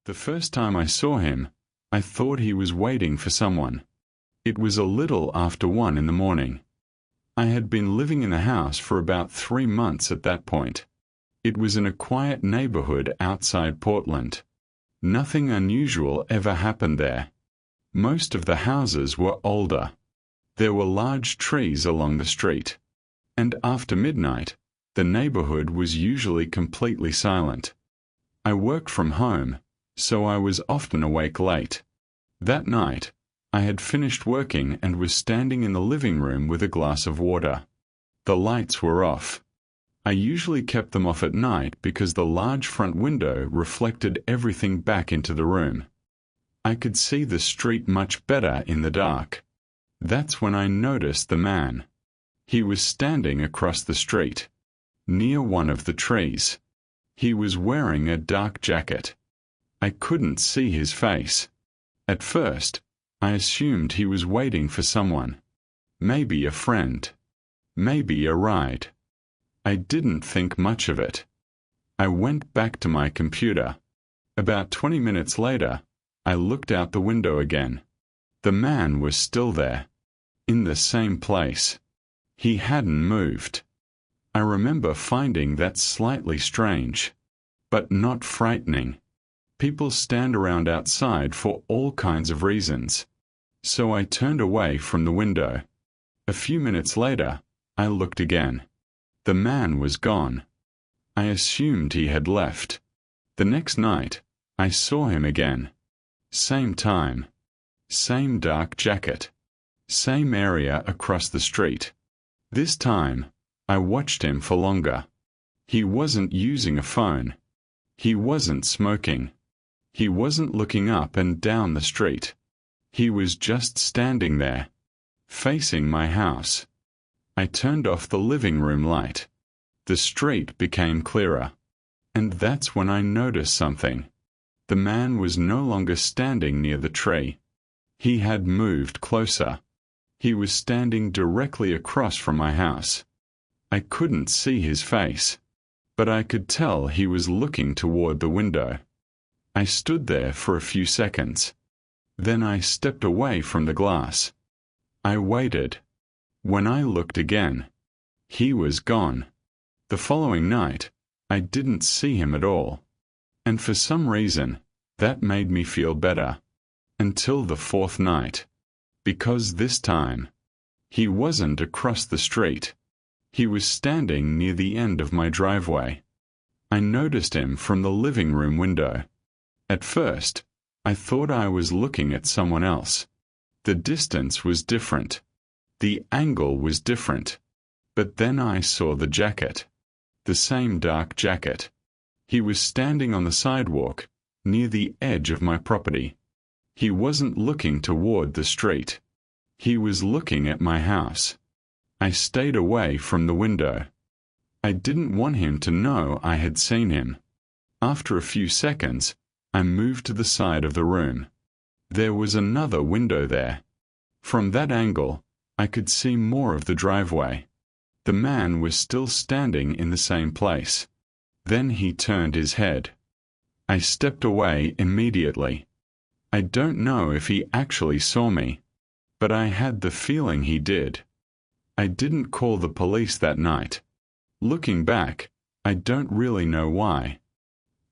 The first time I saw him, I thought he was waiting for someone. It was a little after 1 in the morning. I had been living in the house for about 3 months at that point. It was in a quiet neighborhood outside Portland. Nothing unusual ever happened there. Most of the houses were older. There were large trees along the street. And after midnight, the neighborhood was usually completely silent. I worked from home, so I was often awake late. That night, I had finished working and was standing in the living room with a glass of water. The lights were off. I usually kept them off at night because the large front window reflected everything back into the room. I could see the street much better in the dark. That's when I noticed the man. He was standing across the street, near one of the trees. He was wearing a dark jacket. I couldn't see his face. At first, I assumed he was waiting for someone. Maybe a friend. Maybe a ride. I didn't think much of it. I went back to my computer. About 20 minutes later, I looked out the window again. The man was still there, in the same place. He hadn't moved. I remember finding that slightly strange, but not frightening. People stand around outside for all kinds of reasons. So I turned away from the window. A few minutes later, I looked again. The man was gone. I assumed he had left. The next night, I saw him again. Same time. Same dark jacket. Same area across the street. This time, I watched him for longer. He wasn't using a phone. He wasn't smoking. He wasn't looking up and down the street. He was just standing there, facing my house. I turned off the living room light. The street became clearer. And that's when I noticed something. The man was no longer standing near the tree. He had moved closer. He was standing directly across from my house. I couldn't see his face, but I could tell he was looking toward the window. I stood there for a few seconds. Then I stepped away from the glass. I waited. When I looked again, he was gone. The following night, I didn't see him at all. And for some reason, that made me feel better. Until the 4th night. Because this time, he wasn't across the street. He was standing near the end of my driveway. I noticed him from the living room window. At first, I thought I was looking at someone else. The distance was different. The angle was different. But then I saw the jacket. The same dark jacket. He was standing on the sidewalk, near the edge of my property. He wasn't looking toward the street. He was looking at my house. I stayed away from the window. I didn't want him to know I had seen him. After a few seconds, I moved to the side of the room. There was another window there. From that angle, I could see more of the driveway. The man was still standing in the same place. Then he turned his head. I stepped away immediately. I don't know if he actually saw me, but I had the feeling he did. I didn't call the police that night. Looking back, I don't really know why.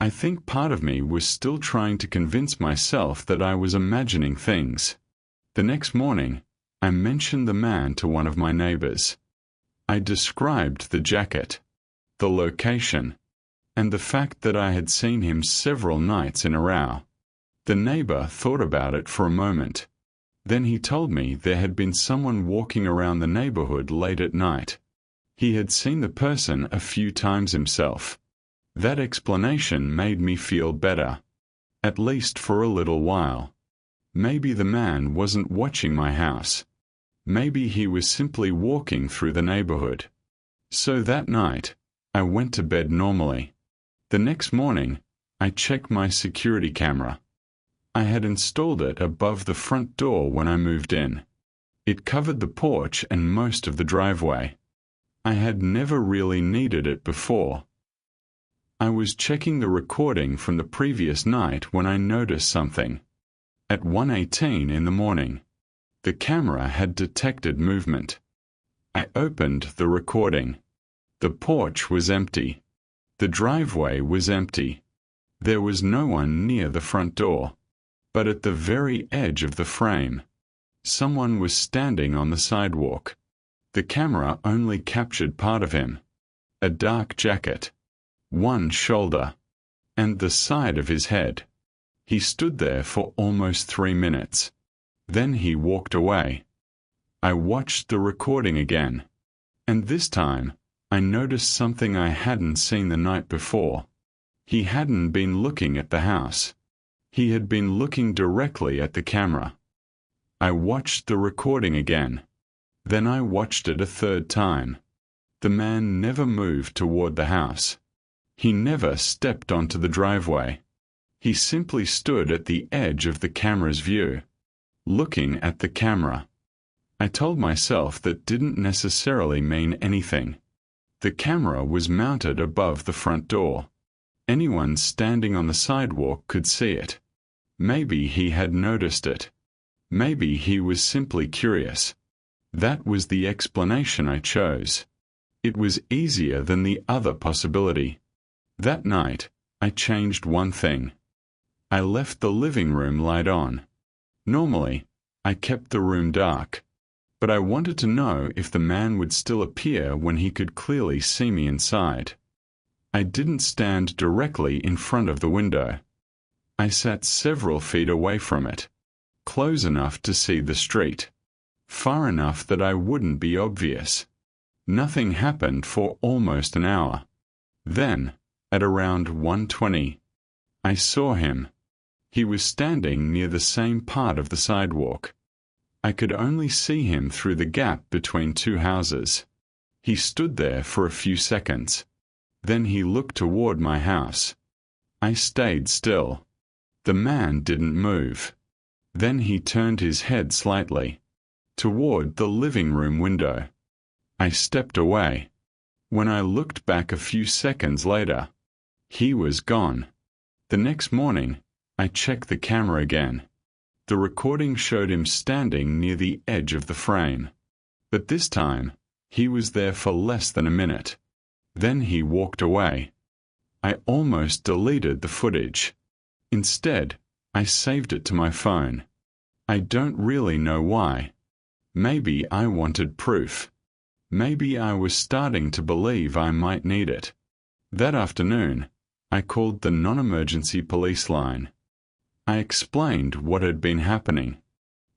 I think part of me was still trying to convince myself that I was imagining things. The next morning, I mentioned the man to one of my neighbors. I described the jacket, the location, and the fact that I had seen him several nights in a row. The neighbor thought about it for a moment. Then he told me there had been someone walking around the neighborhood late at night. He had seen the person a few times himself. That explanation made me feel better, at least for a little while. Maybe the man wasn't watching my house. Maybe he was simply walking through the neighborhood. So that night, I went to bed normally. The next morning, I checked my security camera. I had installed it above the front door when I moved in. It covered the porch and most of the driveway. I had never really needed it before. I was checking the recording from the previous night when I noticed something. At 1:18 in the morning, the camera had detected movement. I opened the recording. The porch was empty. The driveway was empty. There was no one near the front door. But at the very edge of the frame, someone was standing on the sidewalk. The camera only captured part of him. A dark jacket, one shoulder, and the side of his head. He stood there for almost 3 minutes. Then he walked away. I watched the recording again, and this time I noticed something I hadn't seen the night before. He hadn't been looking at the house. He had been looking directly at the camera. I watched the recording again. Then I watched it a third time. The man never moved toward the house. He never stepped onto the driveway. He simply stood at the edge of the camera's view, looking at the camera. I told myself that didn't necessarily mean anything. The camera was mounted above the front door. Anyone standing on the sidewalk could see it. Maybe he had noticed it. Maybe he was simply curious. That was the explanation I chose. It was easier than the other possibility. That night, I changed one thing. I left the living room light on. Normally, I kept the room dark, but I wanted to know if the man would still appear when he could clearly see me inside. I didn't stand directly in front of the window. I sat several feet away from it, close enough to see the street, far enough that I wouldn't be obvious. Nothing happened for almost an hour. Then, at around 1:20, I saw him. He was standing near the same part of the sidewalk. I could only see him through the gap between two houses. He stood there for a few seconds. Then he looked toward my house. I stayed still. The man didn't move. Then he turned his head slightly, toward the living room window. I stepped away. When I looked back a few seconds later, he was gone. The next morning, I checked the camera again. The recording showed him standing near the edge of the frame. But this time, he was there for less than a minute. Then he walked away. I almost deleted the footage. Instead, I saved it to my phone. I don't really know why. Maybe I wanted proof. Maybe I was starting to believe I might need it. That afternoon, I called the non-emergency police line. I explained what had been happening.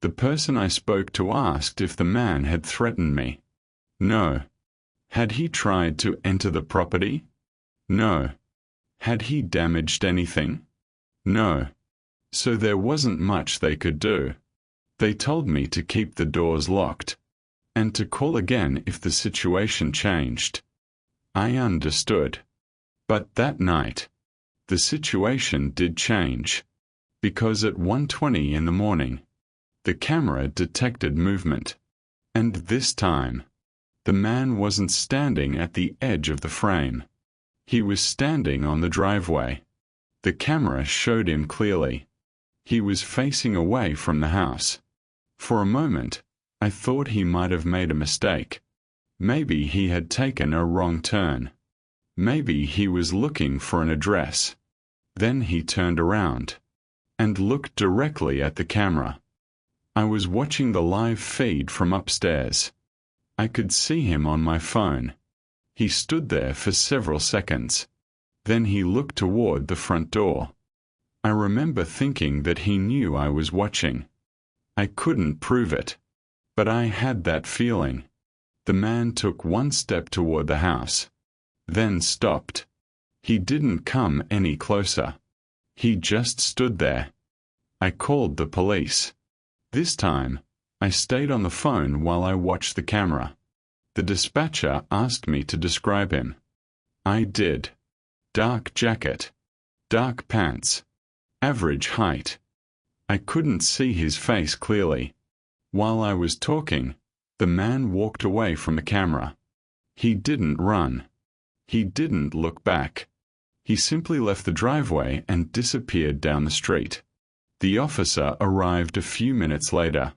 The person I spoke to asked if the man had threatened me. No. Had he tried to enter the property? No. Had he damaged anything? No. So there wasn't much they could do. They told me to keep the doors locked, and to call again if the situation changed. I understood. But that night, the situation did change, because at 1:20 in the morning, the camera detected movement, and this time, the man wasn't standing at the edge of the frame. He was standing on the driveway. The camera showed him clearly. He was facing away from the house. For a moment, I thought he might have made a mistake. Maybe he had taken a wrong turn. Maybe he was looking for an address. Then he turned around and looked directly at the camera. I was watching the live feed from upstairs. I could see him on my phone. He stood there for several seconds. Then he looked toward the front door. I remember thinking that he knew I was watching. I couldn't prove it, but I had that feeling. The man took one step toward the house, then stopped. He didn't come any closer. He just stood there. I called the police. This time, I stayed on the phone while I watched the camera. The dispatcher asked me to describe him. I did. Dark jacket, dark pants, average height. I couldn't see his face clearly. While I was talking, the man walked away from the camera. He didn't run. He didn't look back. He simply left the driveway and disappeared down the street. The officer arrived a few minutes later.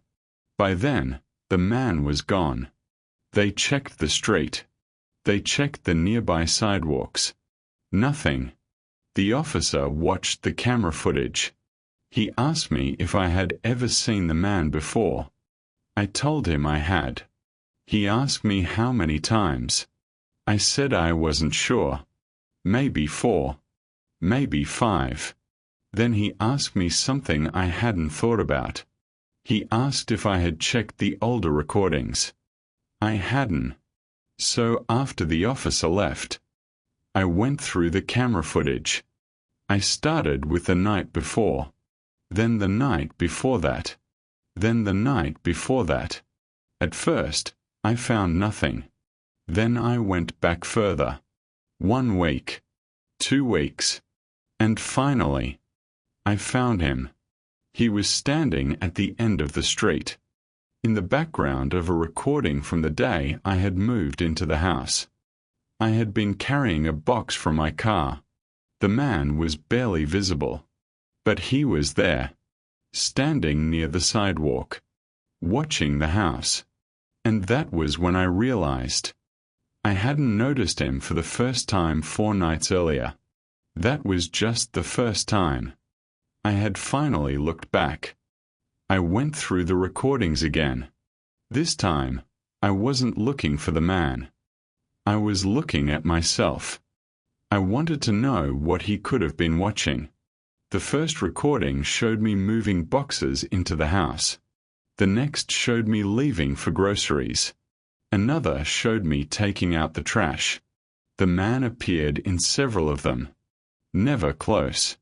By then, the man was gone. They checked the street. They checked the nearby sidewalks. Nothing. The officer watched the camera footage. He asked me if I had ever seen the man before. I told him I had. He asked me how many times. I said I wasn't sure. Maybe 4. Maybe 5. Then he asked me something I hadn't thought about. He asked if I had checked the older recordings. I hadn't. So after the officer left, I went through the camera footage. I started with the night before, then the night before that, then the night before that. At first, I found nothing. Then I went back further. 1 week, 2 weeks, and finally, I found him. He was standing at the end of the street, in the background of a recording from the day I had moved into the house. I had been carrying a box from my car. The man was barely visible, but he was there, standing near the sidewalk, watching the house. And that was when I realized I hadn't noticed him for the first time 4 nights earlier. That was just the first time. I had finally looked back. I went through the recordings again. This time, I wasn't looking for the man. I was looking at myself. I wanted to know what he could have been watching. The first recording showed me moving boxes into the house. The next showed me leaving for groceries. Another showed me taking out the trash. The man appeared in several of them. Never close.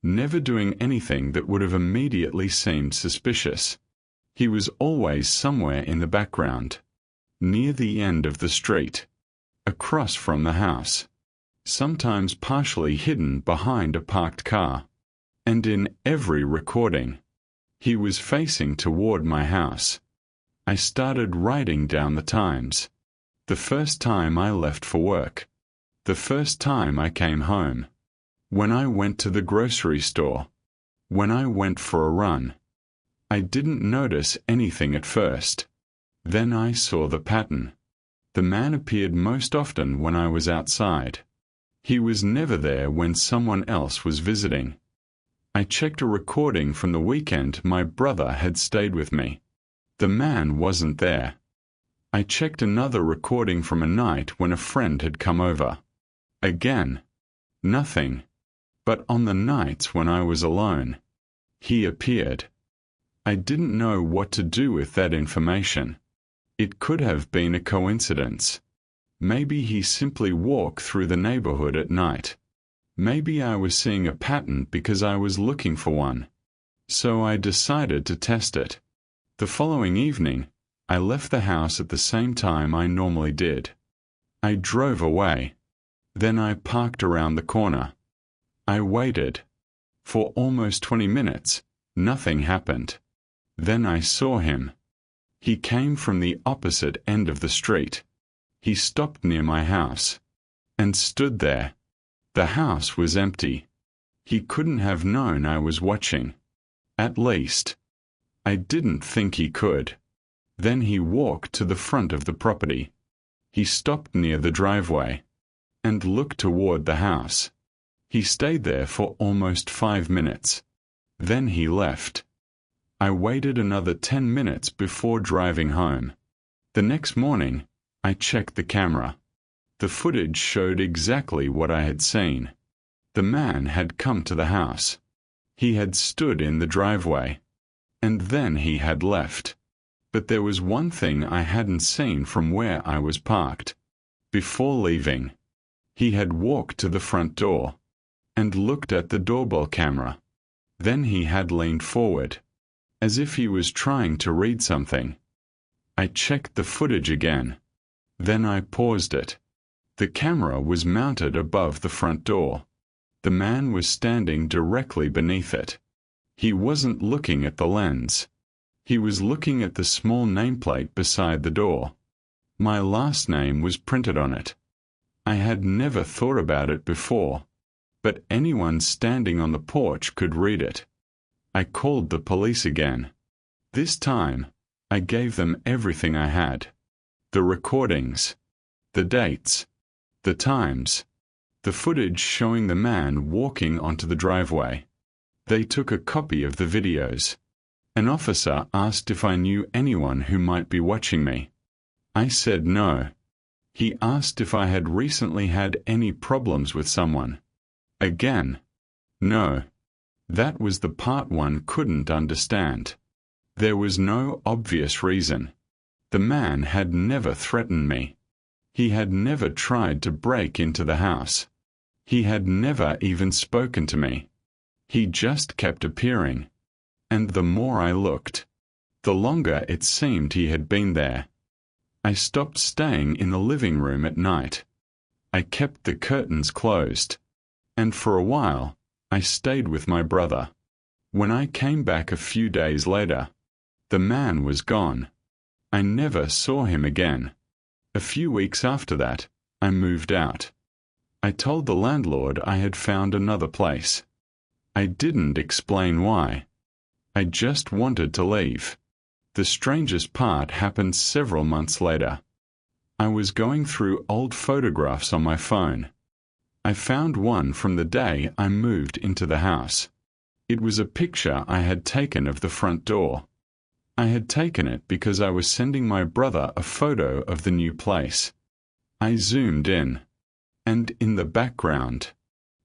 Never doing anything that would have immediately seemed suspicious. He was always somewhere in the background, near the end of the street, across from the house, sometimes partially hidden behind a parked car. And in every recording, he was facing toward my house. I started writing down the times. The first time I left for work. The first time I came home. When I went to the grocery store. When I went for a run. I didn't notice anything at first. Then I saw the pattern. The man appeared most often when I was outside. He was never there when someone else was visiting. I checked a recording from the weekend my brother had stayed with me. The man wasn't there. I checked another recording from a night when a friend had come over. Again, nothing. But on the nights when I was alone, he appeared. I didn't know what to do with that information. It could have been a coincidence. Maybe he simply walked through the neighborhood at night. Maybe I was seeing a pattern because I was looking for one. So I decided to test it. The following evening, I left the house at the same time I normally did. I drove away. Then I parked around the corner. I waited. For almost 20 minutes, nothing happened. Then I saw him. He came from the opposite end of the street. He stopped near my house and stood there. The house was empty. He couldn't have known I was watching. At least, I didn't think he could. Then he walked to the front of the property. He stopped near the driveway and looked toward the house. He stayed there for almost 5 minutes. Then he left. I waited another 10 minutes before driving home. The next morning, I checked the camera. The footage showed exactly what I had seen. The man had come to the house. He had stood in the driveway. And then he had left. But there was one thing I hadn't seen from where I was parked. Before leaving, he had walked to the front door and looked at the doorbell camera. Then he had leaned forward, as if he was trying to read something. I checked the footage again. Then I paused it. The camera was mounted above the front door. The man was standing directly beneath it. He wasn't looking at the lens. He was looking at the small nameplate beside the door. My last name was printed on it. I had never thought about it before. but anyone standing on the porch could read it. I called the police again. This time, I gave them everything I had. The recordings, the dates, the times, the footage showing the man walking onto the driveway. They took a copy of the videos. An officer asked if I knew anyone who might be watching me. I said no. He asked if I had recently had any problems with someone. Again, no. That was the part one couldn't understand. There was no obvious reason. The man had never threatened me. He had never tried to break into the house. He had never even spoken to me. He just kept appearing. And the more I looked, the longer it seemed he had been there. I stopped staying in the living room at night. I kept the curtains closed. And for a while, I stayed with my brother. When I came back a few days later, the man was gone. I never saw him again. A few weeks after that, I moved out. I told the landlord I had found another place. I didn't explain why. I just wanted to leave. The strangest part happened several months later. I was going through old photographs on my phone. I found one from the day I moved into the house. It was a picture I had taken of the front door. I had taken it because I was sending my brother a photo of the new place. I zoomed in, and in the background,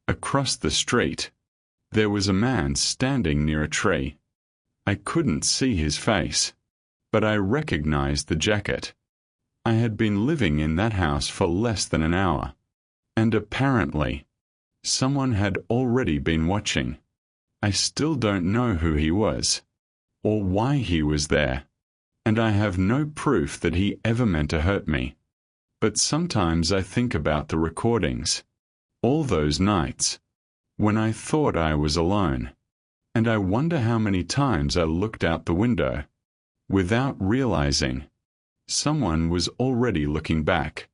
across the street, there was a man standing near a tree. I couldn't see his face, but I recognized the jacket. I had been living in that house for less than an hour, and apparently, someone had already been watching. I still don't know who he was, or why he was there, and I have no proof that he ever meant to hurt me. But sometimes I think about the recordings, all those nights, when I thought I was alone, and I wonder how many times I looked out the window, without realizing someone was already looking back.